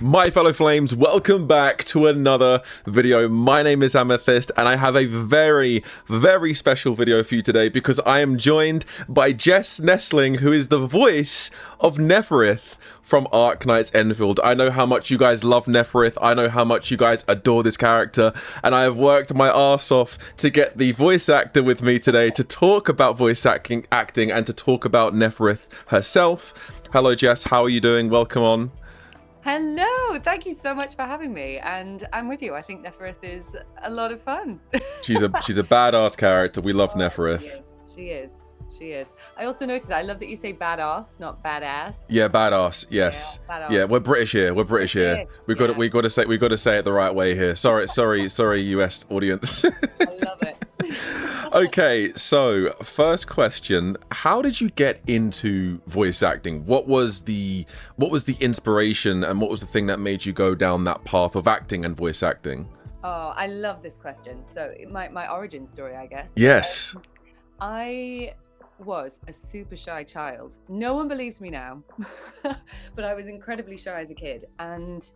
My fellow flames, welcome back to another video. My name is Amethyst and I have a very, very special video for you today because I am joined by Jess Nesling, who is the voice of Nefarith from Arknights Endfield. I know how much you guys love Nefrith. I know how much you guys adore this character, and I have worked my arse off to get the voice actor with me today to talk about voice acting and to talk about Nefarith herself. Hello Jess, how are you doing? Welcome on. Hello, thank you so much for having me, and I'm with you. I think Nefarith is a lot of fun. She's a badass character. We love Nefarith. She is. I also noticed that I love that you say badass, not badass. Yeah, badass. Yes. Yeah, badass. Yeah, we're British here. We got to say it the right way here. Sorry, US audience. I love it. Okay, so first question, how did you get into voice acting? What was the inspiration and what was the thing that made you go down that path of acting and voice acting? Oh, I love this question. So my origin story, I guess. Yes. I was a super shy child. No one believes me now, but I was incredibly shy as a kid, and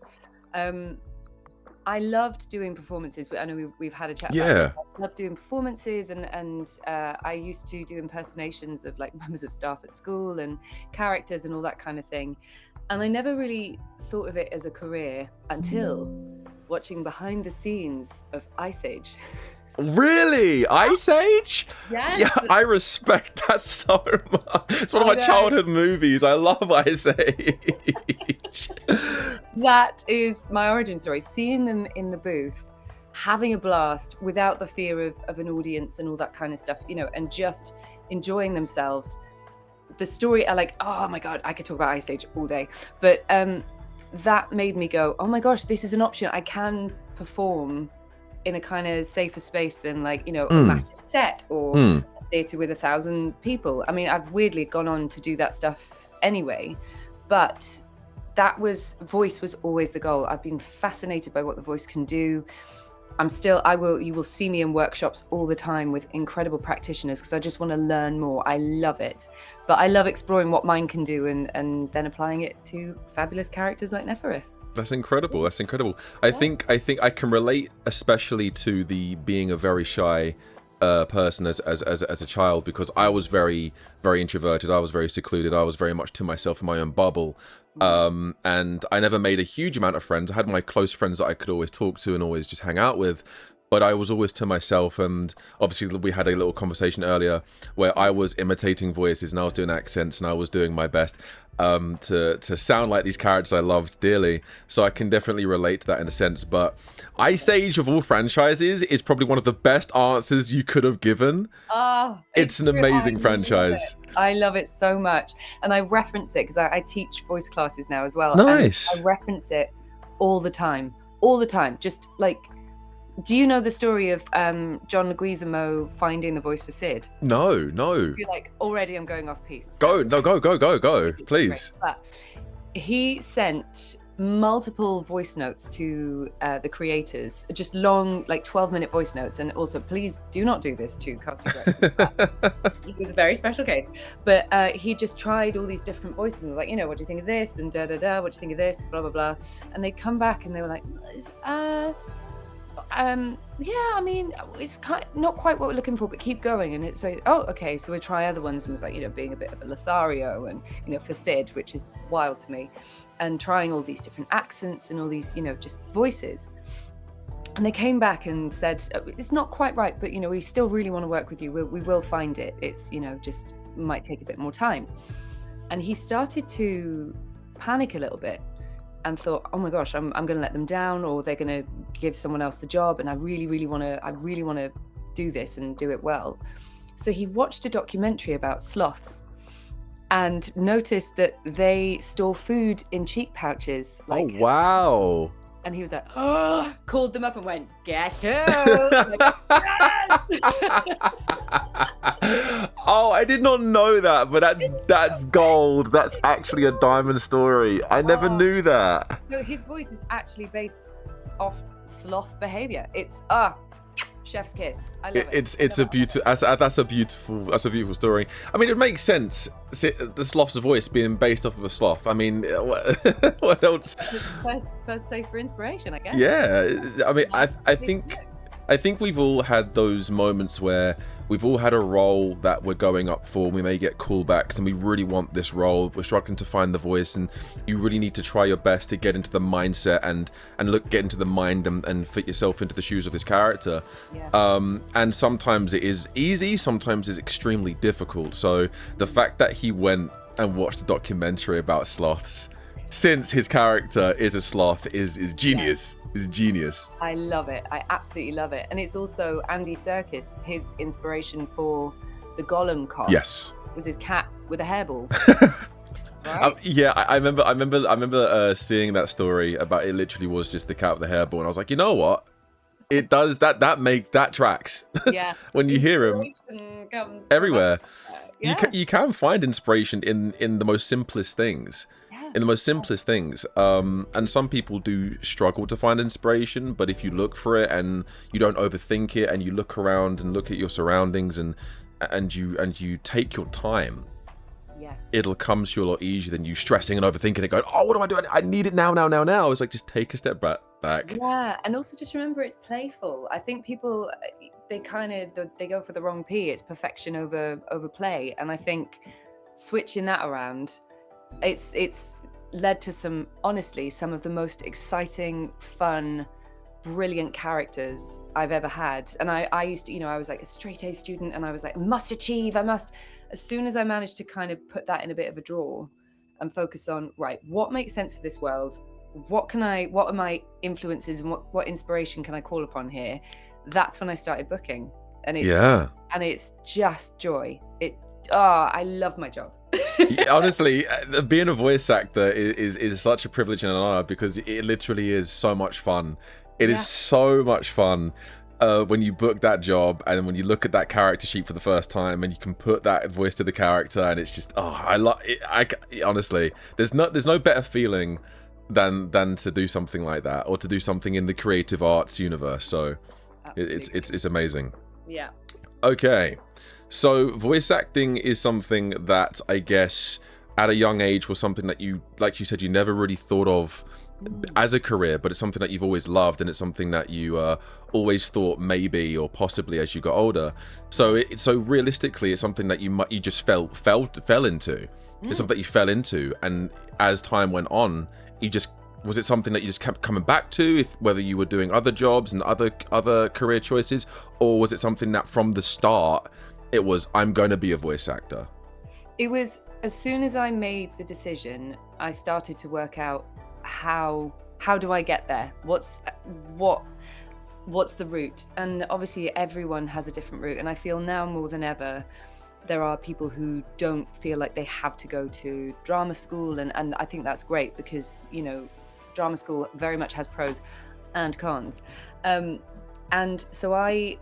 I loved doing performances. I know we've had a chat about this. I loved doing performances, and I used to do impersonations of like members of staff at school and characters and all that kind of thing. And I never really thought of it as a career until watching behind the scenes of Ice Age. Really? Ice Age? Yes. Yeah, I respect that so much. It's one of my childhood movies. I love Ice Age. That is my origin story. Seeing them in the booth, having a blast without the fear of an audience and all that kind of stuff, you know, and just enjoying themselves. The story, I like, oh my God, I could talk about Ice Age all day. But that made me go, oh my gosh, this is an option. I can perform in a kind of safer space than like, you know, a massive set or a theatre with 1,000 people. I mean, I've weirdly gone on to do that stuff anyway, but voice was always the goal. I've been fascinated by what the voice can do. You will see me in workshops all the time with incredible practitioners because I just want to learn more. I love it. But I love exploring what mine can do and then applying it to fabulous characters like Nefarith. That's incredible. That's incredible. I think I can relate, especially to the being a very shy person as a child, because I was very, very introverted. I was very secluded. I was very much to myself in my own bubble. And I never made a huge amount of friends. I had my close friends that I could always talk to and always just hang out with. But I was always to myself, and obviously we had a little conversation earlier where I was imitating voices and I was doing accents and I was doing my best to sound like these characters I loved dearly. So I can definitely relate to that in a sense. But Ice Age of all franchises is probably one of the best answers you could have given. Oh, it's an amazing franchise. I love it so much, and I reference it because I teach voice classes now as well. Nice. And I reference it all the time. Just like, do you know the story of John Leguizamo finding the voice for Sid? No. You're like, already I'm going off piece. Go, please. But he sent multiple voice notes to the creators, just long, like 12-minute voice notes. And also, please do not do this to casting directors. It was a very special case. But he just tried all these different voices and was like, you know, what do you think of this? And da-da-da, what do you think of this? Blah, blah, blah. And they come back and they were like, yeah, I mean, it's not quite what we're looking for, but keep going. And it's like, oh, okay, so we'll try other ones. And it was like, you know, being a bit of a Lothario and, you know, for Sid, which is wild to me, and trying all these different accents and all these, you know, just voices. And they came back and said, it's not quite right, but, you know, we still really want to work with you. We will find it. It's, you know, just might take a bit more time. And he started to panic a little bit and thought, oh my gosh, I'm going to let them down, or they're going to give someone else the job. And I really want to do this and do it well. So he watched a documentary about sloths and noticed that they store food in cheek pouches. Oh, wow. And he was like, oh, called them up and went, guess who? Like, oh, I did not know that, but that's gold. That's actually a diamond story. I never knew that. No, his voice is actually based off sloth behavior. It's Chef's kiss. I love it. It's a beautiful that's a beautiful story. I mean, it makes sense. The sloth's voice being based off of a sloth. I mean, what else? First place for inspiration, I guess. Yeah, I mean, I think we've all had those moments where we've all had a role that we're going up for. We may get callbacks and we really want this role. We're struggling to find the voice, and you really need to try your best to get into the mindset and get into the mind and fit yourself into the shoes of this character. Yeah. And sometimes it is easy, sometimes it's extremely difficult. So the fact that he went and watched a documentary about sloths, since his character is a sloth, is genius. Is genius. I love it. I absolutely love it. And it's also Andy Serkis. His inspiration for the Gollum cop. Yes. Was his cat with a hairball. Right? Yeah, I remember seeing that story about it. Literally was just the cat with the hairball, and I was like, you know what? It does that tracks. Yeah. When you hear him everywhere, yeah. you can find inspiration in the most simplest things. In the most simplest things, and some people do struggle to find inspiration, but if you look for it and you don't overthink it and you look around and look at your surroundings and you take your time, yes, it'll come to you a lot easier than you stressing and overthinking it, going, oh, what do I do? I need it now. It's like, just take a step back. Yeah, and also just remember it's playful. I think people, they go for the wrong P. It's perfection over play, and I think switching that around, it's led to some of the most exciting, fun, brilliant characters I've ever had. And I used to, I was like a straight A student, and I was like, must achieve, as soon as I managed to kind of put that in a bit of a drawer and focus on, right, what makes sense for this world, what are my influences, and what inspiration can I call upon here, that's when I started booking. And it's just joy. I love my job. Yeah, honestly, being a voice actor is such a privilege and an honor, because it literally is so much fun. It is so much fun when you book that job, and when you look at that character sheet for the first time and you can put that voice to the character, and it's just, I love it. Honestly, there's no better feeling than to do something like that, or to do something in the creative arts universe. So it's amazing. Yeah. Okay. So voice acting is something that I guess at a young age was something that you, like you said, you never really thought of as a career, but it's something that you've always loved, and it's something that you always thought maybe or possibly as you got older. So realistically, it's something that you just fell into. It's something that you fell into, and as time went on, was it something that you just kept coming back to, whether you were doing other jobs and other career choices, or was it something that from the start it was, I'm going to be a voice actor? It was, as soon as I made the decision, I started to work out how do I get there? What's the route? And obviously everyone has a different route, and I feel now more than ever there are people who don't feel like they have to go to drama school, and I think that's great, because drama school very much has pros and cons. And so I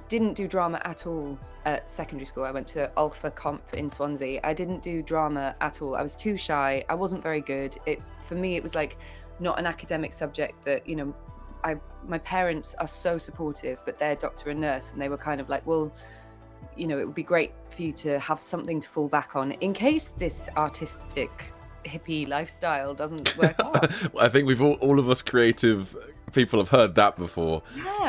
didn't do drama at all at secondary school. I went to Alpha Comp in Swansea. I didn't do drama at all. I was too shy. I wasn't very good. For me, it was like not an academic subject that, my parents are so supportive, but they're doctor and nurse, and they were kind of like, well, it would be great for you to have something to fall back on in case this artistic hippie lifestyle doesn't work out. I think we've all of us creative people have heard that before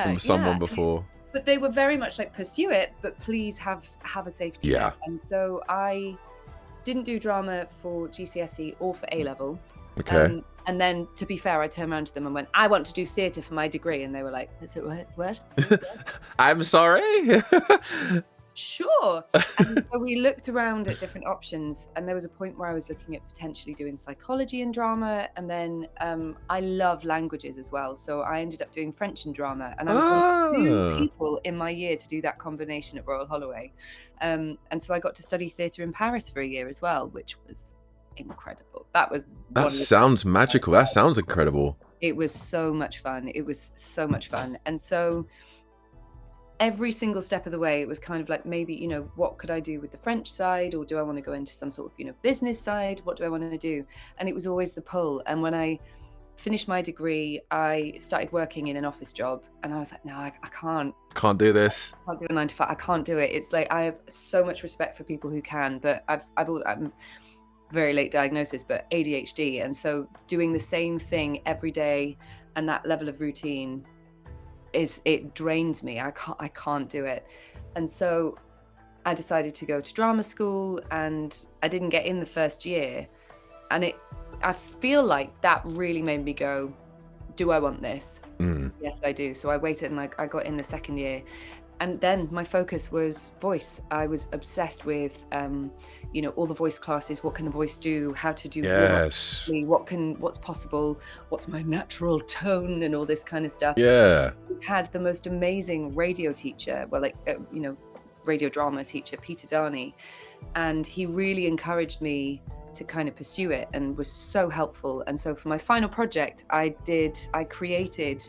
from someone before. But they were very much like, pursue it, but please have a safety net. And so I didn't do drama for GCSE or for A-level. Okay. And then, to be fair, I turned around to them and went, I want to do theatre for my degree. And they were like, is it what? I'm sorry? Sure. And so we looked around at different options, and there was a point where I was looking at potentially doing psychology and drama, and then I love languages as well, so I ended up doing French and drama, and I was one of 2 people in my year to do that combination at Royal Holloway, and so I got to study theatre in Paris for a year as well, which was incredible. That sounds magical. That sounds incredible. It was so much fun. And so every single step of the way, it was kind of like, maybe, what could I do with the French side, or do I want to go into some sort of, business side? What do I want to do? And it was always the pull. And when I finished my degree, I started working in an office job, and I was like, no, I Can't do this. can't do a 9 to 5. I can't do it. It's like, I have so much respect for people who can, but I'm very late diagnosis, but ADHD, and so doing the same thing every day and that level of routine it drains me. I can't do it. And so I decided to go to drama school, and I didn't get in the first year, and I feel like that really made me go, do I want this? Yes, I do. So I waited, and I got in the second year, and then my focus was voice. I was obsessed with all the voice classes. What can the voice do? How to do Yes. what's possible, what's my natural tone, and all this kind of stuff. Yeah. We had the most amazing radio teacher, radio drama teacher, Peter Darney, and he really encouraged me to kind of pursue it and was so helpful. And so for my final project, I created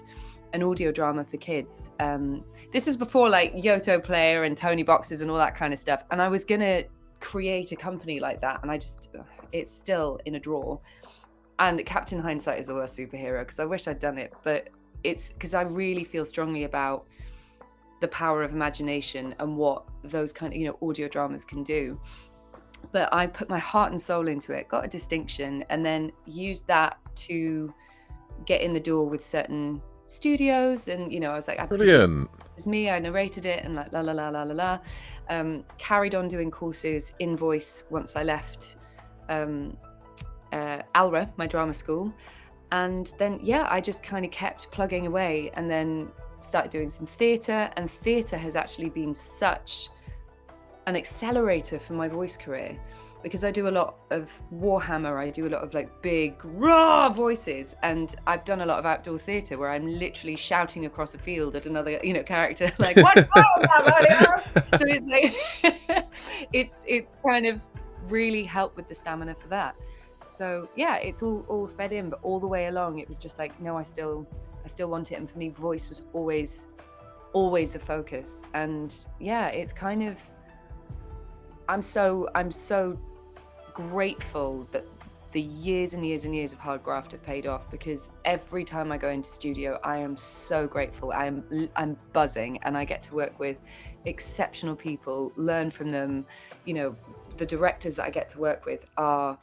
an audio drama for kids. This was before like Yoto Player and Tony Boxes and all that kind of stuff. And I was gonna create a company like that, and it's still in a drawer. And Captain Hindsight is the worst superhero, because I wish I'd done it, but it's because I really feel strongly about the power of imagination and what those kind of audio dramas can do. But I put my heart and soul into it, got a distinction, and then used that to get in the door with certain studios. And I was like, Brilliant. This is me. I narrated it, and like la la la la la la. Carried on doing courses in voice once I left Alra, my drama school, and then I just kind of kept plugging away, and then started doing some theatre. And theatre has actually been such an accelerator for my voice career, because I do a lot of Warhammer, I do a lot of like big raw voices, and I've done a lot of outdoor theatre where I'm literally shouting across a field at another character like, what? So it's like it's kind of really helped with the stamina for that. So it's all fed in, but all the way along it was just like, no, I still want it. And for me, voice was always the focus. And it's kind of, I'm so grateful that the years and years and years of hard graft have paid off, because every time I go into studio, I am so grateful. I'm buzzing, and I get to work with exceptional people, learn from them. The directors that I get to work with are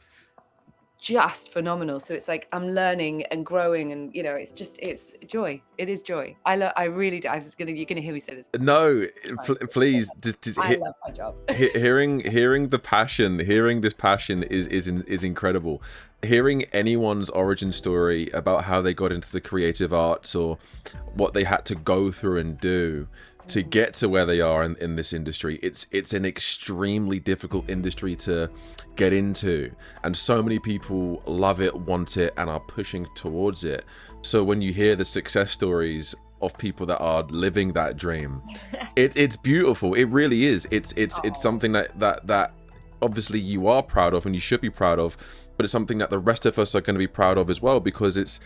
just phenomenal. So it's like I'm learning and growing, and it's joy. It is joy. I really do. You're gonna hear me say this. No, please. I love my job. hearing the passion, hearing this passion is incredible. Hearing anyone's origin story about how they got into the creative arts, or what they had to go through and do to get to where they are in this industry. It's an extremely difficult industry to get into, and so many people love it, want it, and are pushing towards it. So when you hear the success stories of people that are living that dream, it's beautiful. It really is. It's something that obviously you are proud of, and you should be proud of, but it's something that the rest of us are going to be proud of as well, because it's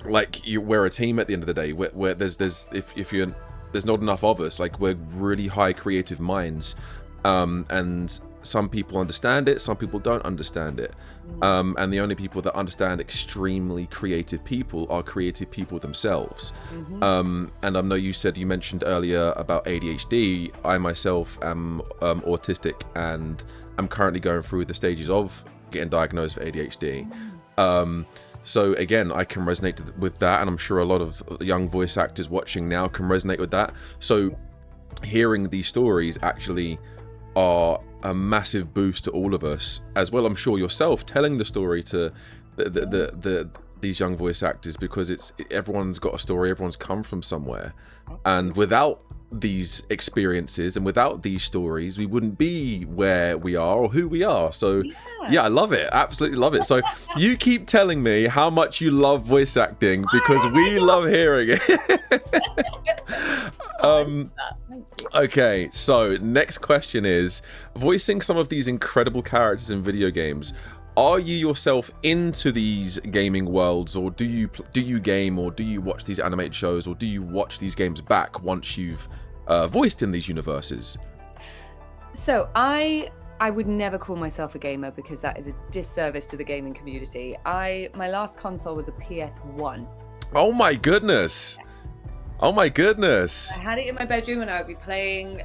like we're a team at the end of the day, where there's not enough of us. Like, we're really high creative minds, and some people understand it, some people don't understand it, and the only people that understand extremely creative people are creative people themselves. And I know you mentioned earlier about ADHD. I myself am autistic, and I'm currently going through the stages of getting diagnosed for ADHD. So again, I can resonate with that, and I'm sure a lot of young voice actors watching now can resonate with that. So hearing these stories actually are a massive boost to all of us, as well. I'm sure yourself telling the story to these young voice actors, because everyone's got a story, everyone's come from somewhere, and without these experiences and without these stories, we wouldn't be where we are or who we are. So I love it, absolutely love it. So you keep telling me how much you love voice acting, because we love hearing it. Okay, so next question is, voicing some of these incredible characters in video games, are you yourself into these gaming worlds, or do you game, or do you watch these animated shows, or do you watch these games back once you've voiced in these universes? So I I would never call myself a gamer because that is a disservice to the gaming community. My last console was a PS1. Oh my goodness. Oh my goodness. I had it in my bedroom and I would be playing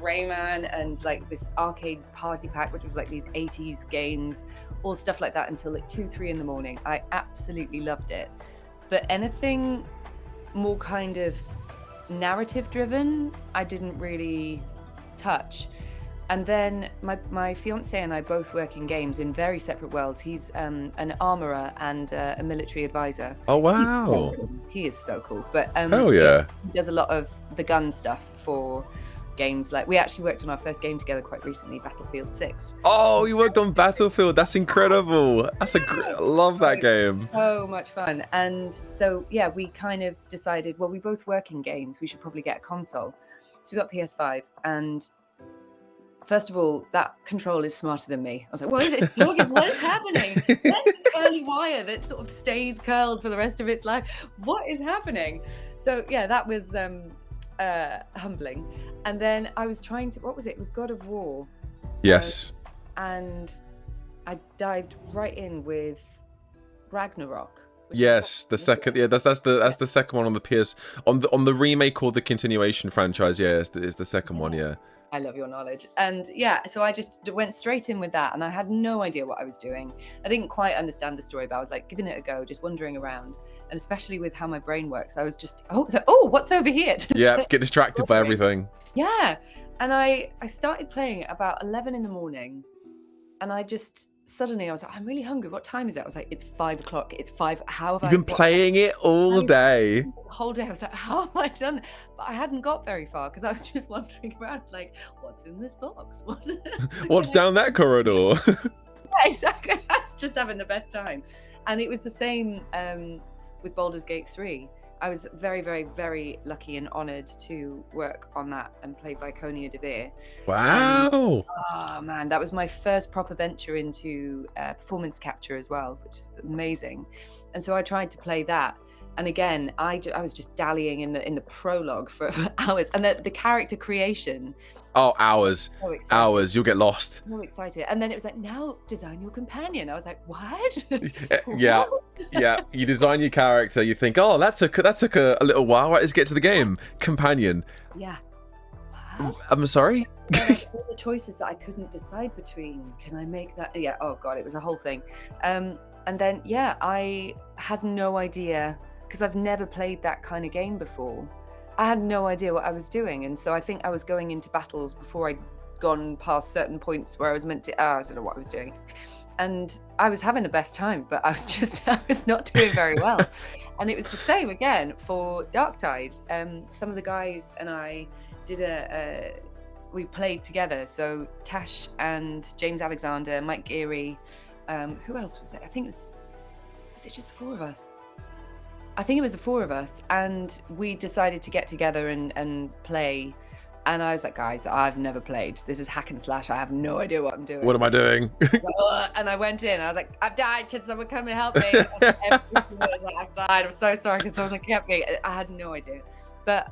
Rayman and like this arcade party pack, which was like these 80s games, all stuff like that until like 2, 3 in the morning. I absolutely loved it. But anything more kind of narrative driven, I didn't really touch. And then my fiance and I both work in games in very separate worlds. He's an armorer and a military advisor. Oh wow. He's so cool. He is so cool. But hell yeah. He does a lot of the gun stuff for games. Like we actually worked on our first game together quite recently, Battlefield 6. Oh, you worked on Battlefield. That's incredible. That's love that game. So much fun. And so yeah, we kind of decided, well, we both work in games. We should probably get a console. So we got PS5 and first of all, that control is smarter than me. I was like, what is it? What is happening? Where's the curly wire that sort of stays curled for the rest of its life? What is happening? So yeah, that was humbling. And then I was trying to, what was it? It was God of War. Yes. And I dived right in with Ragnarok. Yes, the second. Yeah, that's the second one on the PS on the remake or the continuation franchise. Yeah, it's the second one. Yeah. I love your knowledge. And yeah, so I just went straight in with that and I had no idea what I was doing. I didn't quite understand the story, but I was like giving it a go, just wandering around. And especially with how my brain works, I was just, what's over here? Just yeah, get distracted by everything. Yeah. And I started playing at about 11 in the morning and I just suddenly I was like, I'm really hungry. What time is it? I was like, it's 5 o'clock. It's 5. How have You've been playing it all day? The whole day. I was like, how have I done? But I hadn't got very far because I was just wandering around like, what's in this box? What's down that corridor? Yeah, exactly. I was just having the best time. And it was the same with Baldur's Gate 3. I was very, very, very lucky and honoured to work on that and play Viconia Devere. Wow. Oh man, that was my first proper venture into performance capture as well, which is amazing. And so I tried to play that. And again, I was just dallying in the prologue for hours. And the character creation. Oh, hours. So hours. You'll get lost. So excited. And then it was like, now design your companion. I was like, what? Yeah. Yeah. You design your character. You think, oh, that took a little while. Right, let's get to the game. Companion. Yeah. What? I'm sorry? All the choices that I couldn't decide between. Can I make that? Yeah. Oh, God. It was a whole thing. And then, yeah, I had no idea because I've never played that kind of game before. I had no idea what I was doing. And so I think I was going into battles before I'd gone past certain points where I was meant to, I don't know what I was doing. And I was having the best time, but I was not doing very well. And it was the same again for Darktide. Some of the guys and I did we played together. So Tash and James Alexander, Mike Geary, who else was there? I think was it just the 4 of us? I think it was the 4 of us, and we decided to get together and play. And I was like, guys, I've never played. This is hack and slash. I have no idea what I'm doing. What am I doing? And I went in and I was like, I've died. Can someone come and help me? And everyone was like, I've died. I'm so sorry. Can someone help me? I had no idea. But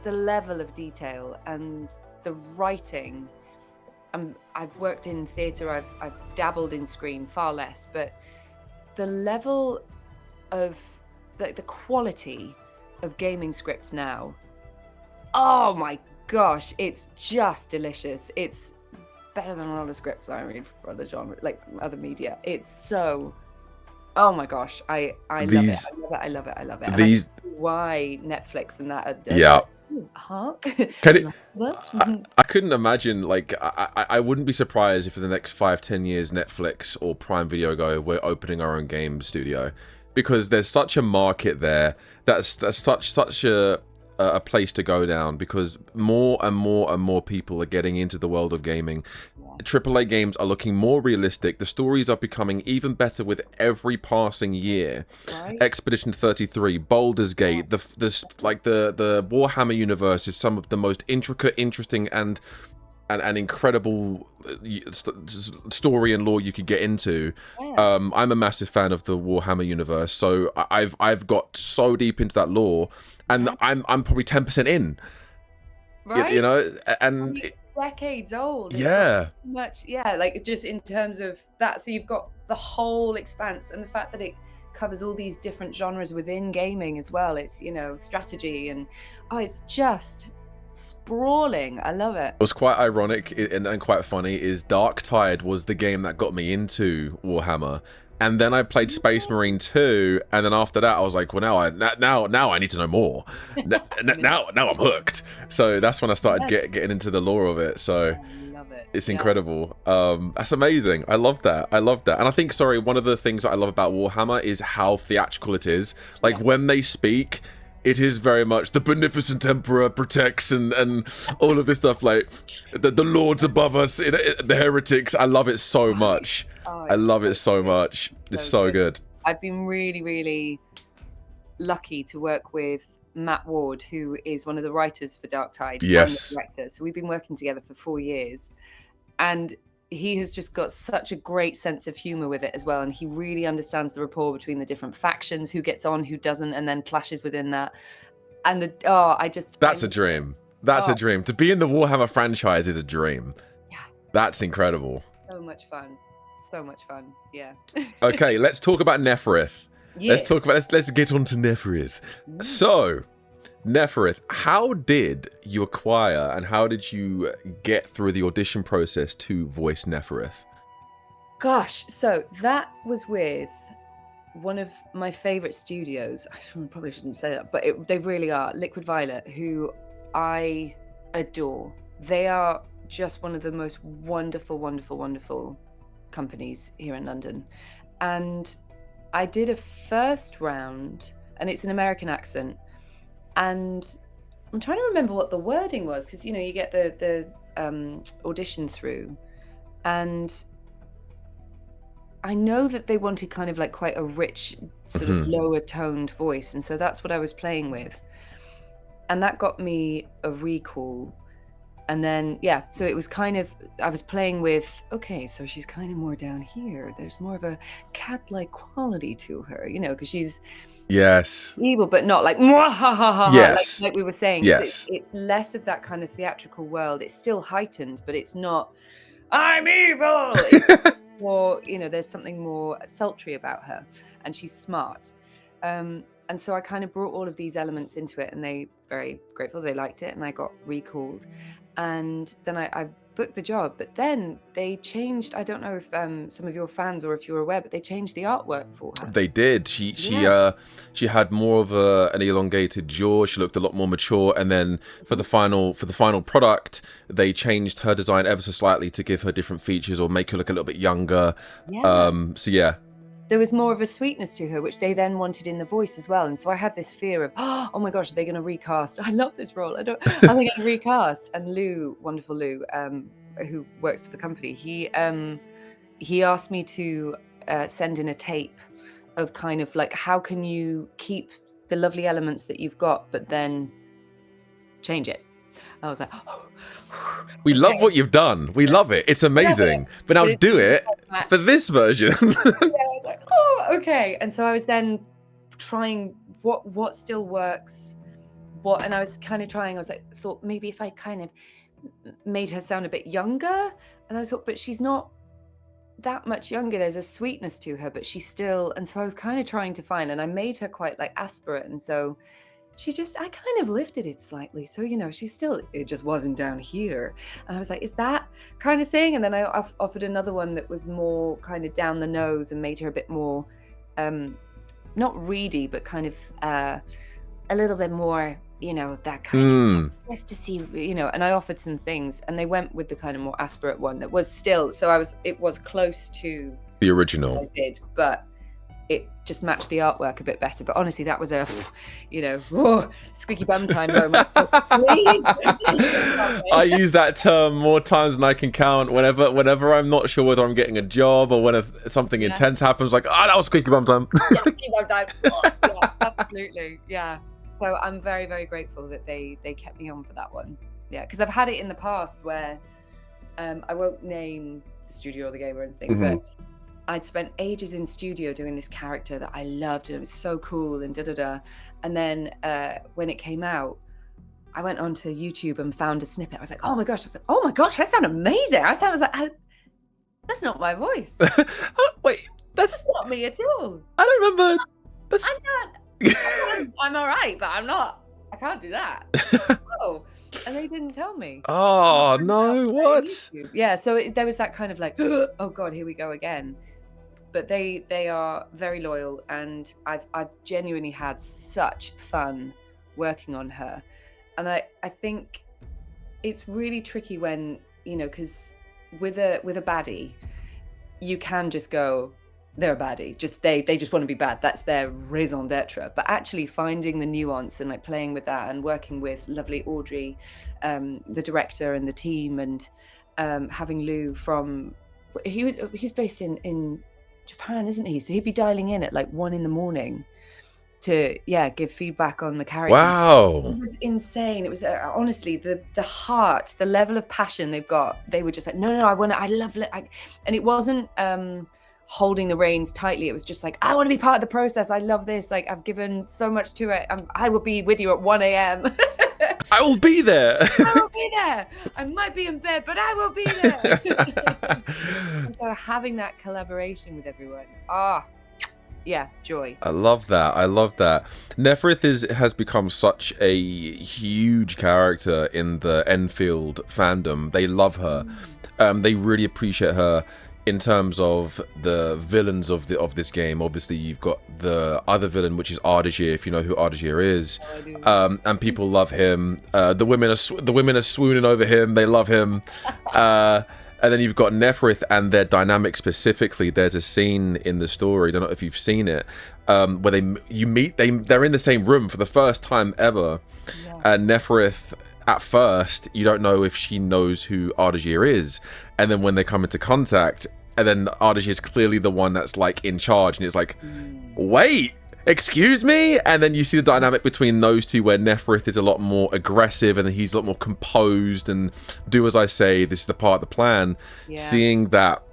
the level of detail and the writing, I've worked in theatre. I've dabbled in screen, far less. But the level of the quality of gaming scripts now, oh my gosh, it's just delicious. It's better than a lot of scripts I read for other genres, like other media. It's so, oh my gosh, I love it. I love it. And These why Netflix and that are, yeah. Can I couldn't imagine, like, I wouldn't be surprised if for the next 5-10 years Netflix or Prime Video go, we're opening our own game studio, because there's such a market there. That's such a place to go down, because more and more people are getting into the world of gaming. AAA games are looking more realistic. The stories are becoming even better with every passing year. Right. Expedition 33, Baldur's Gate, the Warhammer universe is some of the most intricate, interesting, and incredible story and lore you could get into. Yeah. I'm a massive fan of the Warhammer universe, so I've got so deep into that lore, and I'm probably 10% in. Right. You know, and decades old. It's Yeah. got so much, yeah, like just in terms of that. So you've got the whole expanse, and the fact that it covers all these different genres within gaming as well. It's, you know, strategy, and it's just sprawling. I love it. What's quite ironic and quite funny is Dark Tide was the game that got me into Warhammer. And then I played Space Marine 2, and then after that I was like, well, now I need to know more. Now I'm hooked. So that's when I started getting into the lore of it. So I love it. it's incredible. That's amazing. I love that. And I think, sorry, one of the things that I love about Warhammer is how theatrical it is. Like when they speak, it is very much the beneficent emperor protects and all of this stuff, like the lords above us, the heretics. I love it so much. I love it so much. It's so good. I've been really, really lucky to work with Matt Ward, who is one of the writers for Dark Tide. Yes. And the director. So we've been working together for 4 years. And he has just got such a great sense of humor with it as well. And he really understands the rapport between the different factions, who gets on, who doesn't, and then clashes within that. And that's a dream. That's a dream. To be in the Warhammer franchise is a dream. Yeah. That's incredible. So much fun. So much fun. Yeah. Okay, let's talk about Nefrith. Yeah. Let's get on to Nefrith. So, Nefarith, how did you acquire and how did you get through the audition process to voice Nefarith? Gosh, so that was with one of my favorite studios. I probably shouldn't say that, but they really are. Liquid Violet, who I adore. They are just one of the most wonderful, wonderful, wonderful companies here in London. And I did a first round, and it's an American accent. And I'm trying to remember what the wording was, because, you know, you get the audition through, and I know that they wanted kind of like quite a rich, sort of lower toned voice, and so that's what I was playing with, and that got me a recall. And then, yeah, so it was kind of, I was playing with, okay, so she's kind of more down here. There's more of a cat-like quality to her, you know, because she's evil, but not like, yes, like we were saying. Yes. It's less of that kind of theatrical world. It's still heightened, but it's not, I'm evil. It's more, you know, there's something more sultry about her, and she's smart. And so I kind of brought all of these elements into it, and they very grateful, they liked it, and I got recalled. And then I booked the job, but then they changed. I don't know if some of your fans or if you're aware, but they changed the artwork for her. They did. She had more of an elongated jaw. She looked a lot more mature. And then for the final product, they changed her design ever so slightly to give her different features or make her look a little bit younger. There was more of a sweetness to her, which they then wanted in the voice as well. And so I had this fear of, oh my gosh, are they going to recast? I love this role. Are they going to recast? And Lou, wonderful Lou, who works for the company, he asked me to send in a tape of kind of like, how can you keep the lovely elements that you've got, but then change it? I was like, we love what you've done. We love it. It's amazing. But now do it for this version. I was like, okay. And so I was then trying what still works, and I was kind of trying. I was like, thought maybe if I kind of made her sound a bit younger, and I thought, but she's not that much younger. There's a sweetness to her, but she's still. And so I was kind of trying to find, and I made her quite like aspirate, and so. I kind of lifted it slightly. So, you know, it just wasn't down here. And I was like, is that kind of thing? And then I offered another one that was more kind of down the nose and made her a bit more, not reedy, but kind of a little bit more, you know, that kind of stuff, just to see, you know, and I offered some things, and they went with the kind of more aspirate one that was still, it was close to the original. I did, but it just matched the artwork a bit better. But honestly, that was a, you know, squeaky bum time moment. I use that term more times than I can count. Whenever I'm not sure whether I'm getting a job or when something intense happens, like, that was squeaky bum time. Squeaky bum time. Yeah, absolutely. Yeah. So I'm very, very grateful that they kept me on for that one. Yeah, because I've had it in the past where I won't name the studio or the game or anything, but I'd spent ages in studio doing this character that I loved, and it was so cool and and then when it came out, I went onto YouTube and found a snippet. I was like, oh my gosh. I was like, oh my gosh, that sounded amazing. I was like, that's not my voice. Oh, wait, That's not me at all. I don't remember. That's. I'm all right, but I'm not. I can't do that. Oh, and they didn't tell me. Oh no! What? Yeah, so there was that kind of like, oh god, here we go again. But they are very loyal, and I've genuinely had such fun working on her, and I think it's really tricky when, you know, because with a baddie, you can just go, they're a baddie, just they just want to be bad, that's their raison d'etre. But actually finding the nuance and like playing with that and working with lovely Audrey, the director, and the team, and having Lou from, he's based in Japan, isn't he? So he'd be dialing in at like 1 a.m. to give feedback on the characters. Wow, it was insane. It was honestly the heart, the level of passion they've got. They were just like, no, I love it. And it wasn't holding the reins tightly. It was just like, I want to be part of the process. I love this. Like, I've given so much to it. I will be with you at 1 a.m. I will be there. I will be there. I might be in bed, but I will be there. And so having that collaboration with everyone, joy. I love that. Nefrith has become such a huge character in the Enfield fandom. They love her. They really appreciate her in terms of the villains of this game. Obviously, you've got the other villain, which is Ardashir, if you know who Ardashir is. And people love him. The women are swooning over him. They love him. And then you've got Nefrith and their dynamic specifically. There's a scene in the story, I don't know if you've seen it, where they're in the same room for the first time ever. And Nefrith, at first, you don't know if she knows who Ardashir is. And then when they come into contact, and then Ardashir is clearly the one that's like in charge, and it's like, wait, excuse me? And then you see the dynamic between those two, where Nefrith is a lot more aggressive and he's a lot more composed and do as I say, this is the part of the plan. Seeing that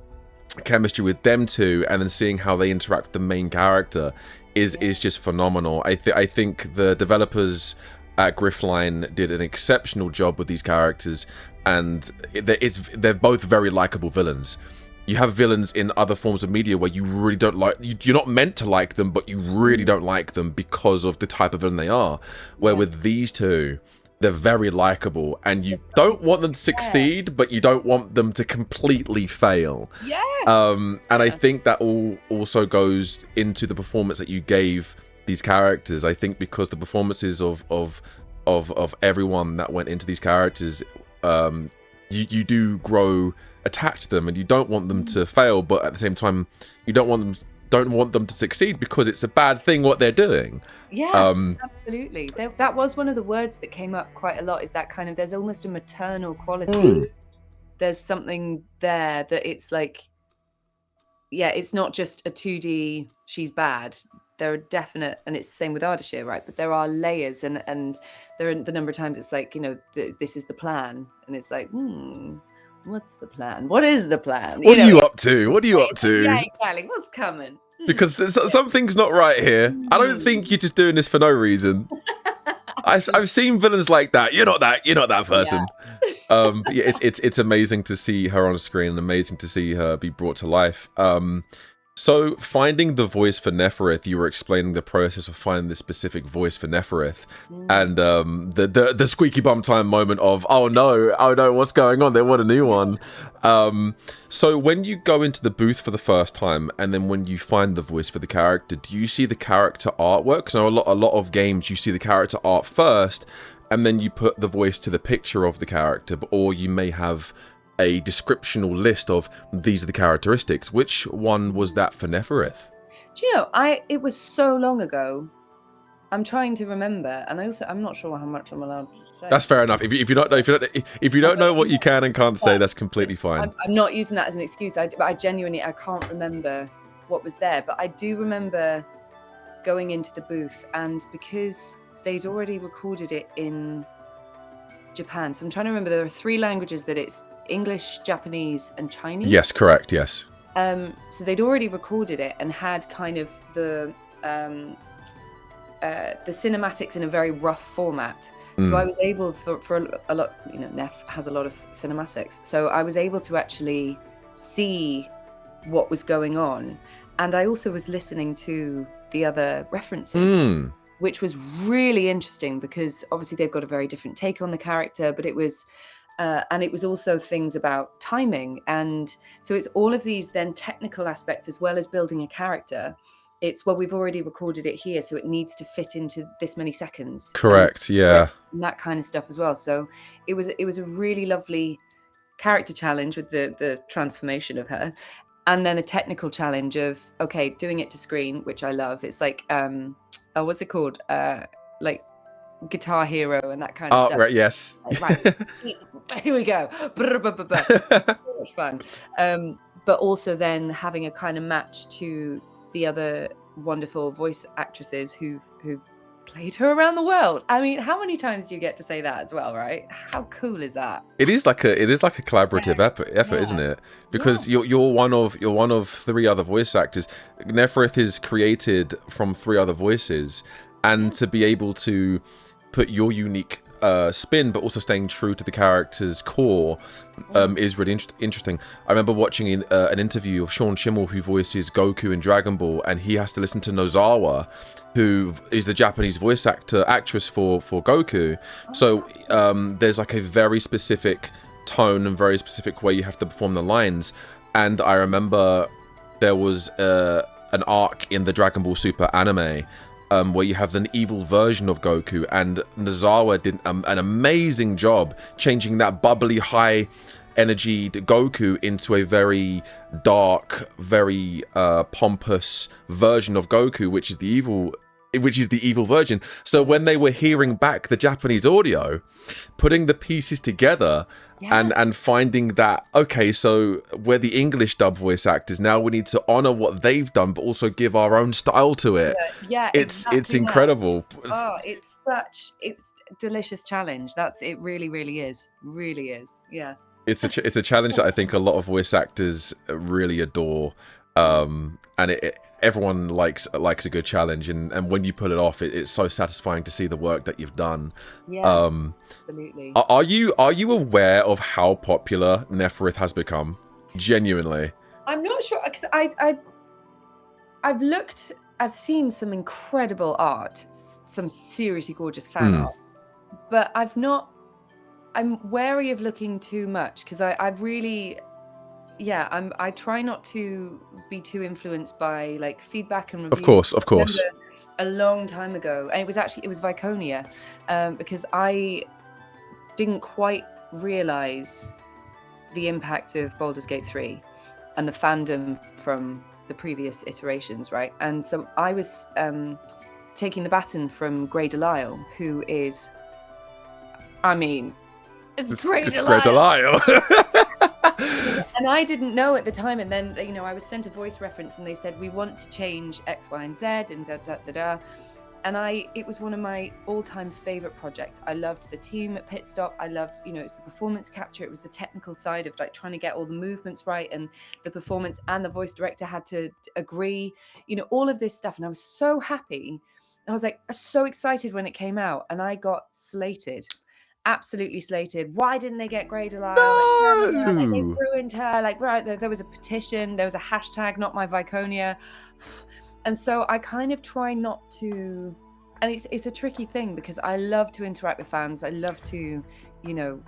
chemistry with them two, and then seeing how they interact with the main character is just phenomenal. I think the developers at Griffline did an exceptional job with these characters, and they're both very likable villains. You have villains in other forms of media where you really don't like, you're not meant to like them, but you really don't like them because of the type of villain they are. Where with these two, they're very likable, and you don't want them to succeed, but you don't want them to completely fail. And I think that also goes into the performance that you gave these characters. I think because the performances of everyone that went into these characters, you do grow attached to them, and you don't want them to fail, but at the same time you don't want them to succeed, because it's a bad thing what they're doing. Absolutely. That was one of the words that came up quite a lot, is that kind of, there's almost a maternal quality. There's something there that it's like, it's not just a 2D she's bad. There are definite, and it's the same with Ardashir, right? But there are layers, and there are the number of times it's like, you know, this is the plan, and it's like, what's the plan? What is the plan? What are you up to? What are you up to? Yeah, exactly. What's coming? Because something's not right here. I don't think you're just doing this for no reason. I've seen villains like that. You're not that person. But yeah, it's amazing to see her on screen, and amazing to see her be brought to life. So finding the voice for Nefarith, you were explaining the process of finding the specific voice for Nefarith, and the squeaky bum time moment of, oh no, what's going on? They want a new one. So when you go into the booth for the first time, and then when you find the voice for the character, do you see the character artwork? So a lot of games, you see the character art first, and then you put the voice to the picture of the character, or you may have a descriptional list of, these are the characteristics. Which one was that for Nefarith? Do you know, it was so long ago. I'm trying to remember, and I'm not sure how much I'm allowed to say. That's fair enough. If you don't know what you can and can't say, that's completely fine. I'm not using that as an excuse. But I genuinely, I can't remember what was there. But I do remember going into the booth, and because they'd already recorded it in Japan, so I'm trying to remember, there are 3 languages that it's English, Japanese, and Chinese. Yes, correct. Yes. So they'd already recorded it and had kind of the cinematics in a very rough format. So I was able for a lot, you know, Nef has a lot of cinematics. So I was able to actually see what was going on. And I also was listening to the other references, which was really interesting because obviously they've got a very different take on the character, but it was also things about timing. And so it's all of these then technical aspects as well as building a character. It's, well, we've already recorded it here, so it needs to fit into this many seconds. Correct, yeah. And that kind of stuff as well. So it was a really lovely character challenge with the transformation of her. And then a technical challenge of, okay, doing it to screen, which I love. It's like, what's it called? Like Guitar Hero and that kind of stuff. Oh, right, yes. Right, here we go. So much fun. But also then having a kind of match to the other wonderful voice actresses who've played her around the world. I mean, how many times do you get to say that as well, right? How cool is that? It is like a collaborative effort, isn't it? Because you're one of 3 other voice actors. Nefrith is created from 3 other voices, and to be able to put your unique spin, but also staying true to the character's core, is really interesting. I remember watching an interview of Sean Schimmel, who voices Goku in Dragon Ball, and he has to listen to Nozawa, who is the Japanese actress for Goku. So there's like a very specific tone and very specific way you have to perform the lines. And I remember there was an arc in the Dragon Ball Super anime where you have an evil version of Goku, and Nozawa did an amazing job changing that bubbly, high energy Goku into a very dark, very pompous version of Goku, which is the evil version. So when they were hearing back the Japanese audio, putting the pieces together, and finding that, okay, so we're the English dub voice actors, now we need to honor what they've done, but also give our own style to it. It's incredible. Oh, it's a delicious challenge. It really is. Really is. Yeah. It's a challenge that I think a lot of voice actors really adore. And everyone likes a good challenge, and when you pull it off, it's so satisfying to see the work that you've done. Absolutely. Are you aware of how popular Nefarith has become? Genuinely, I'm not sure, because I've seen some incredible art, some seriously gorgeous fan art, but I'm wary of looking too much, because I've really. I try not to be too influenced by like feedback and reviews. Of course. A long time ago, and it was Viconia, because I didn't quite realize the impact of Baldur's Gate 3 and the fandom from the previous iterations, right? And so I was taking the baton from Grey Delisle, who is, I mean, it's Grey Delisle. And I didn't know at the time, and then, you know, I was sent a voice reference and they said, we want to change X, Y, and Z, and da. And it was one of my all-time favorite projects. I loved the team at Pit Stop. I loved, you know, it was the performance capture. It was the technical side of like trying to get all the movements right, and the performance, and the voice director had to agree, you know, all of this stuff. And I was so happy. I was like so excited when it came out, and I got slated. Absolutely slated. Why didn't they get Grey Delisle? No! Like, they ruined her. Like, right, there was a petition, there was a hashtag, not my Viconia. And so I kind of try not to, and it's a tricky thing, because I love to interact with fans. I love to, you know,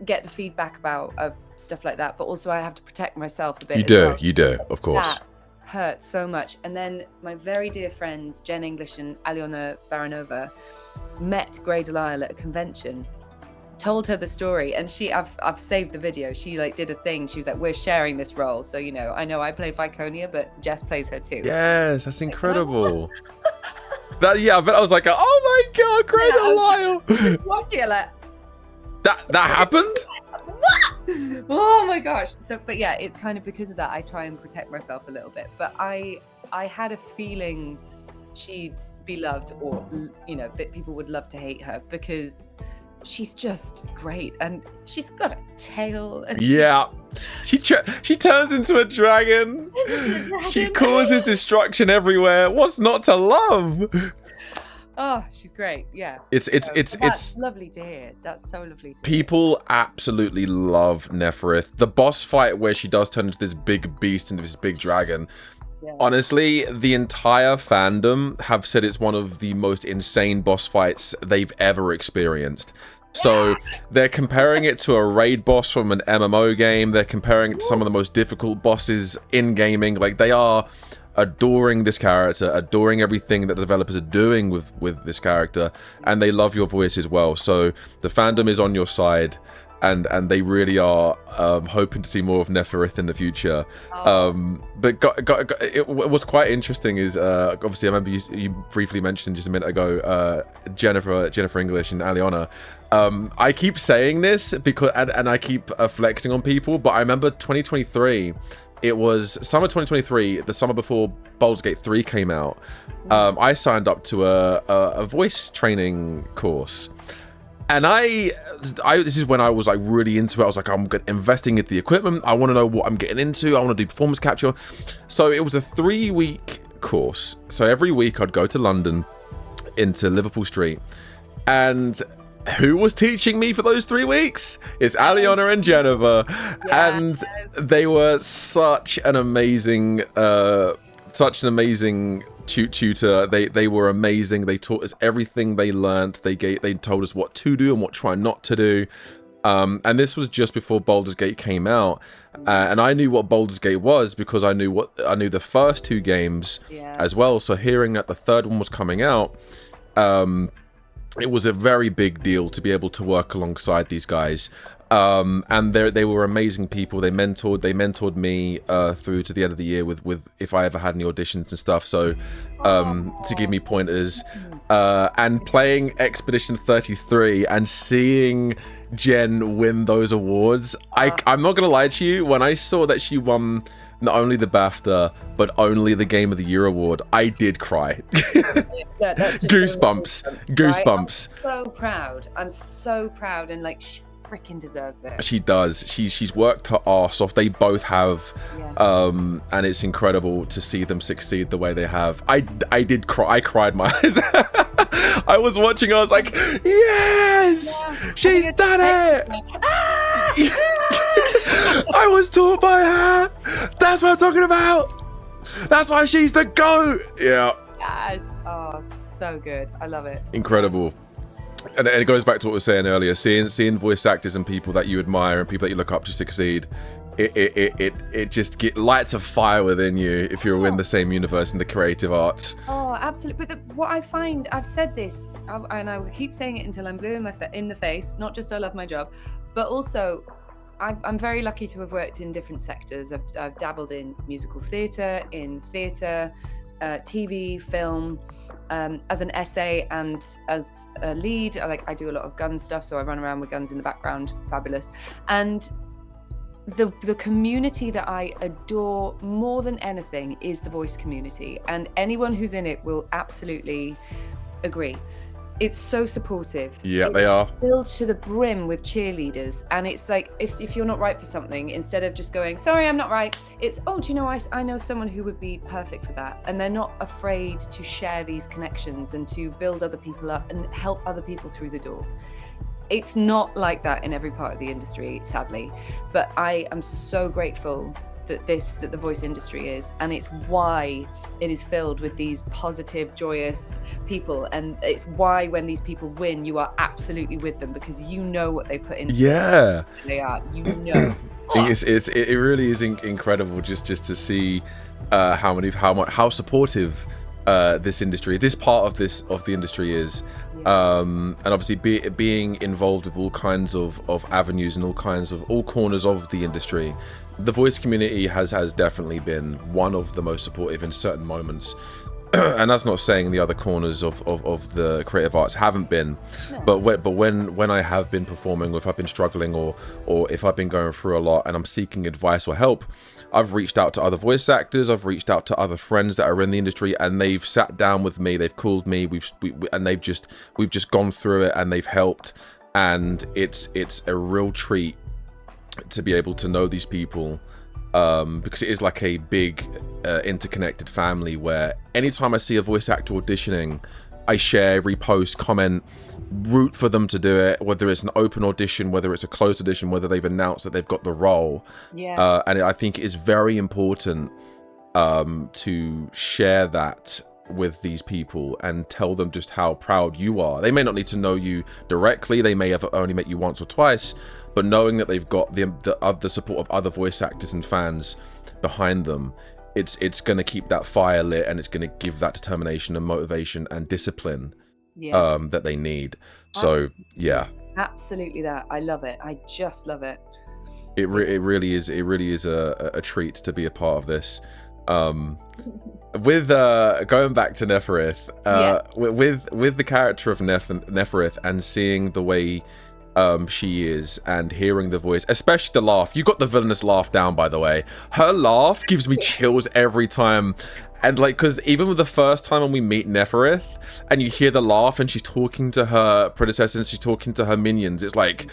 get the feedback about stuff like that, but also I have to protect myself a bit. You do, of course. That hurts so much. And then my very dear friends, Jen English and Aliona Baranova, met Grey Delisle at a convention, told her the story, and I've saved the video. She like did a thing. She was like, we're sharing this role, so you know I play Viconia, but Jess plays her too. Yes, that's incredible. But I was like, oh my god, Grey Delisle. Just watching it like that happened. What? Oh my gosh. So, but yeah, it's kind of because of that I try and protect myself a little bit. But I had a feeling she'd be loved, or you know, that people would love to hate her, because she's just great, and she's got a tail, and she turns into a dragon. She causes destruction everywhere. What's not to love? Oh, she's great. Yeah. It's That's lovely to hear. That's so lovely to hear. people absolutely love Nefarith. The boss fight where she does turn into this big beast, into this big dragon. Yeah. Honestly, the entire fandom have said it's one of the most insane boss fights they've ever experienced. So they're comparing it to a raid boss from an MMO game. They're comparing it to some of the most difficult bosses in gaming. Like, they are adoring this character, adoring everything that the developers are doing with this character, and they love your voice as well. So the fandom is on your side, and they really are hoping to see more of Nefarith in the future. But it was quite interesting is obviously I remember you briefly mentioned just a minute ago Jennifer English and Aliona. I keep saying this because and I keep flexing on people, but I remember 2023. It was summer 2023, the summer before Baldur's Gate 3 came out. I signed up to a voice training course. And this is when I was like really into it. I was like, I'm investing into the equipment. I want to know what I'm getting into. I want to do performance capture. So it was a 3-week course. So every week I'd go to London, into Liverpool Street. And who was teaching me for those 3 weeks? It's Aliona and Jennifer. And they were such an amazing tutor. They were amazing. They taught us everything they learned. They told us what to do and what try not to do. And this was just before Baldur's Gate came out. And I knew what Baldur's Gate was because I knew the first 2 games as well. So hearing that the third one was coming out, it was a very big deal to be able to work alongside these guys. And they were amazing people. They mentored me through to the end of the year with if I ever had any auditions and stuff. So to give me pointers, and playing Expedition 33 and seeing Jen win those awards. I'm not gonna lie to you. When I saw that she won not only the BAFTA but only the Game of the Year award, I did cry. That's just Goosebumps. Right? I'm so proud, and like, she freaking deserves it. She does. She's worked her arse off. They both have, and it's incredible to see them succeed the way they have. I did cry. I cried my eyes. I was watching. I was like, yes, she's done it. I was taught by her. That's what I'm talking about. That's why she's the GOAT. Yeah. Yes. Oh, so good. I love it. Incredible. And it goes back to what we were saying earlier. Seeing voice actors and people that you admire and people that you look up to succeed, it just lights a fire within you if you're in the same universe in the creative arts. Oh, absolutely. But what I find, I've said this, and I will keep saying it until I'm blue in the face. Not just I love my job, but also I'm very lucky to have worked in different sectors. I've dabbled in musical theatre, TV, film. As an essay and as a lead, I do a lot of gun stuff, so I run around with guns in the background. Fabulous. And the community that I adore more than anything is the voice community, and anyone who's in it will absolutely agree. It's so supportive. Yeah, they are. Filled to the brim with cheerleaders, and it's like if you're not right for something, instead of just going, sorry, I'm not right, it's, oh, do you know, I know someone who would be perfect for that. And they're not afraid to share these connections and to build other people up and help other people through the door. It's not like that in every part of the industry, sadly, but I am so grateful that the voice industry is, and it's why it is filled with these positive, joyous people, and it's why when these people win, you are absolutely with them because you know what they've put into it. They are, you know. It really is incredible just to see how supportive this part of the industry is. And obviously being involved with all kinds of avenues and all corners of the industry, the voice community has definitely been one of the most supportive in certain moments. And that's not saying the other corners of the creative arts haven't been, but when I have been performing, or if I've been struggling, or if I've been going through a lot and I'm seeking advice or help, I've reached out to other voice actors, I've reached out to other friends that are in the industry, and they've sat down with me, they've called me, we've just gone through it, and they've helped, and it's a real treat to be able to know these people. Because it is like a big interconnected family where anytime I see a voice actor auditioning, I share, repost, comment, root for them to do it, whether it's an open audition, whether it's a closed audition, whether they've announced that they've got the role. Yeah. And I think it is very important to share that with these people and tell them just how proud you are. They may not need to know you directly, they may have only met you once or twice, but knowing that they've got the support of other voice actors and fans behind them, it's going to keep that fire lit, and it's going to give that determination and motivation and discipline that they need. So yeah, absolutely that. I love it. I just love it. It really is a treat to be a part of this. With going back to Nefarith, with the character of Nefarith and seeing the way she is and hearing the voice, especially the laugh. You got the villainous laugh down, by the way. Her laugh gives me chills every time. And like, because even with the first time when we meet Nefarith and you hear the laugh and she's talking to her predecessors, she's talking to her minions, it's like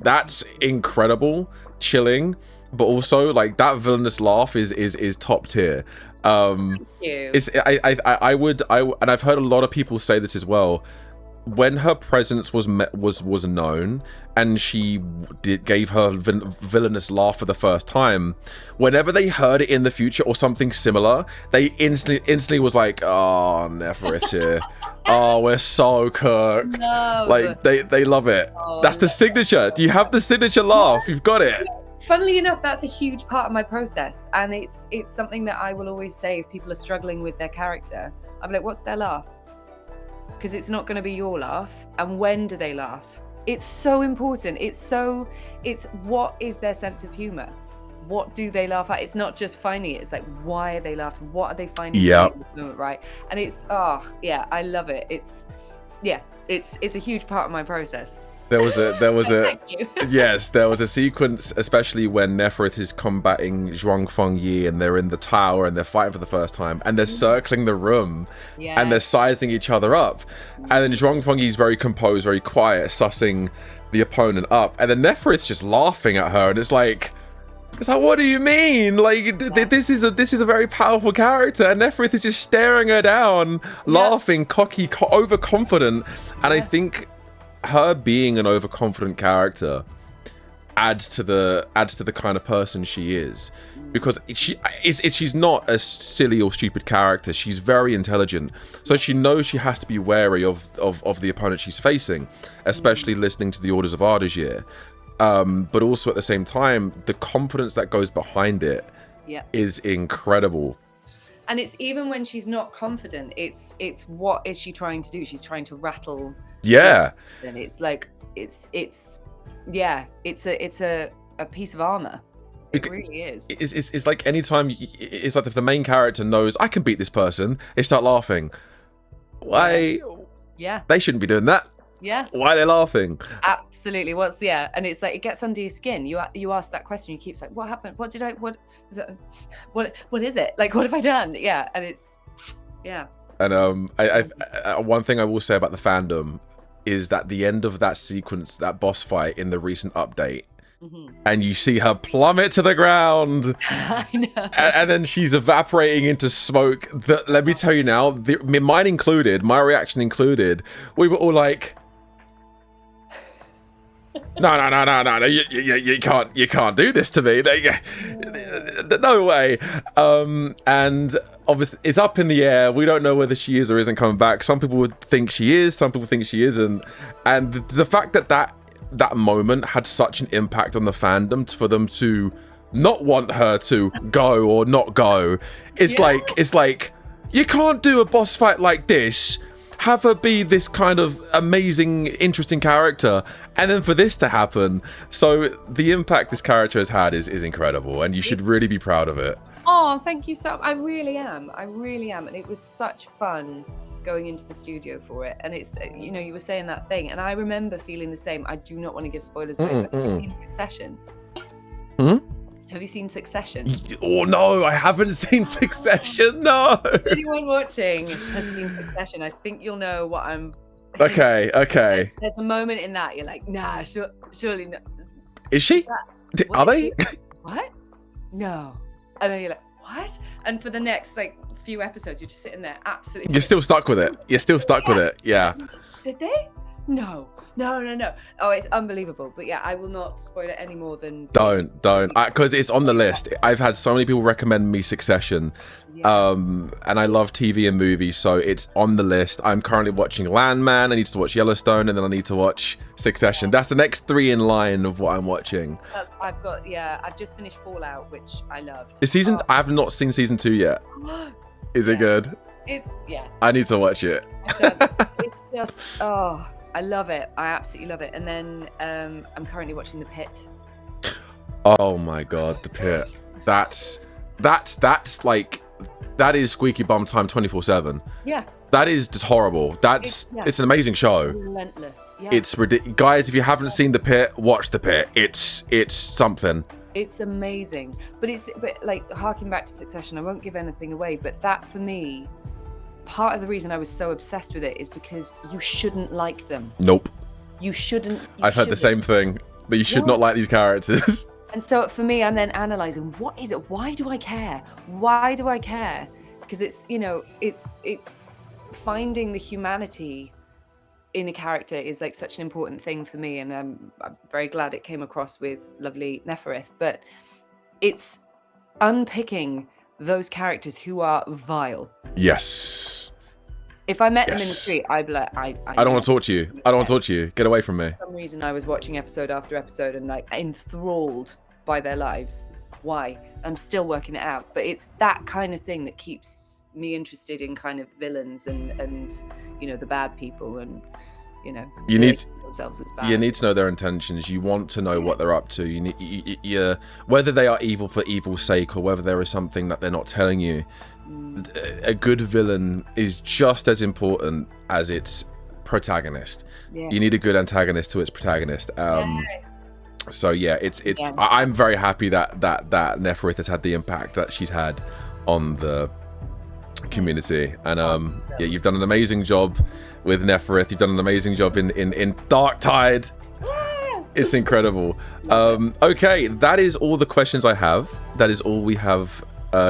that's incredible, chilling, but also like that villainous laugh is top tier. Thank you. I would, and I've heard a lot of people say this as well. When her presence was known, and she gave her villainous laugh for the first time, whenever they heard it in the future or something similar, they instantly was like, "Oh, Nefarith here. Oh, we're so cooked." No. Like they love it. That's the signature. You have the signature laugh. You've got it. Funnily enough, that's a huge part of my process, and it's something that I will always say if people are struggling with their character. I'm like, "What's their laugh?" Because it's not going to be your laugh. And when do they laugh? It's so important. It's what is their sense of humor? What do they laugh at? It's not just finding it. It's like, why are they laughing? What are they finding in this moment, right? And it's, I love it. It's a huge part of my process. There was a Thank you. Yes, there was a sequence, especially when Nefarith is combating Zhuangfeng Yi and they're in the tower and they're fighting for the first time and they're circling the room and they're sizing each other up. And then Zhuangfeng Yi is very composed, very quiet, sussing the opponent up. And then Nefarith's just laughing at her, and it's like, what do you mean? Like, this is a very powerful character, and Nefarith is just staring her down, laughing, cocky, overconfident. And I think her being an overconfident character adds to the kind of person she is, because she's not a silly or stupid character. She's very intelligent, so she knows she has to be wary of the opponent she's facing, especially listening to the orders of Ardashir. But also at the same time, the confidence that goes behind it is incredible. And it's even when she's not confident, it's what is she trying to do? She's trying to rattle. Yeah. And it's like it's a piece of armor. It really is. It's like anytime it's like if the main character knows I can beat this person, they start laughing. Why? Yeah. They shouldn't be doing that. Yeah. Why are they laughing? Absolutely. And it's like it gets under your skin. You ask that question, you keep saying, what happened? What is it? What is it? Like, what have I done? Yeah. And it's And I one thing I will say about the fandom is that the end of that sequence, that boss fight in the recent update, and you see her plummet to the ground. I know. And then she's evaporating into smoke. Let me tell you now, mine included, my reaction included, we were all like, no, you can't do this to me. No way. And obviously it's up in the air. We don't know whether she is or isn't coming back. Some people would think she is, some people think she isn't. And the fact that moment had such an impact on the fandom for them to not want her to go or not go. It's like you can't do a boss fight like this, have her be this kind of amazing, interesting character, and then for this to happen. So the impact this character has had is incredible, and you should really be proud of it. Oh, thank you so much. I really am, and it was such fun going into the studio for it. And it's, you were saying that thing, and I remember feeling the same. I do not want to give spoilers away, but have you seen Succession? Have you seen Succession? Oh no, I haven't seen Succession. No. Anyone watching has seen Succession, I think you'll know what I'm. Okay. There's a moment in that you're like, nah, surely not. Is she? Are they? What? No. And then you're like, what? And for the next few episodes, you're just sitting there absolutely. You're still stuck with it. You're still stuck with it. Yeah. Did they? No. Oh, it's unbelievable. But yeah, I will not spoil it any more than. Don't. Because it's on the list. I've had so many people recommend me Succession. Yeah. And I love TV and movies, so it's on the list. I'm currently watching Landman. I need to watch Yellowstone, and then I need to watch Succession. That's the next 3 in line of what I'm watching. I've just finished Fallout, which I loved. I have not seen season 2 yet. Is it good? I need to watch it. It's just I love it. I absolutely love it. And then I'm currently watching The Pit. Oh my god, The Pit. That's like, that is squeaky bum time 24/7. Yeah. That is just horrible. It's an amazing show. Relentless. Yeah. It's ridiculous. Guys, if you haven't seen The Pit, watch The Pit. It's something. It's amazing. But like harking back to Succession, I won't give anything away, but that for me, part of the reason I was so obsessed with it is because you shouldn't like them. Nope. You shouldn't. I've heard the same thing, that you should not like these characters. And so for me, I'm then analysing, what is it? Why do I care? Why do I care? Because it's, it's finding the humanity in a character is like such an important thing for me. And I'm very glad it came across with lovely Nefarith. But it's unpicking those characters who are vile. Yes. If I met them in the street, I'd be like, I don't want to talk to you. I don't want to talk to you. Get away from me. For some reason, I was watching episode after episode and like enthralled by their lives. Why? I'm still working it out. But it's that kind of thing that keeps me interested in kind of villains and the bad people and you need themselves as bad. You need to know their intentions. You want to know what they're up to. You need whether they are evil for evil's sake or whether there is something that they're not telling you. A good villain is just as important as its protagonist. Yeah. You need a good antagonist to its protagonist. So yeah, I'm very happy that Nefarith has had the impact that she's had on the community, and you've done an amazing job with Nefarith. You've done an amazing job in Dark Tide. It's incredible. Okay, that is all the questions I have. That is all we have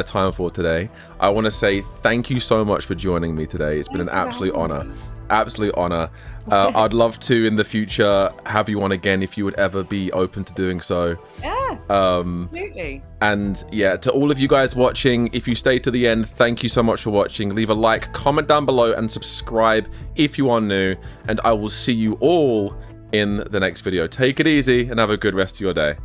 time for today. I want to say thank you so much for joining me today. It's been an absolute honor. I'd love to in the future have you on again if you would ever be open to doing so. Absolutely. And yeah, to all of you guys watching, if you stay to the end, thank you so much for watching. Leave a like, comment down below, and subscribe if you are new, and I will see you all in the next video. Take it easy and have a good rest of your day.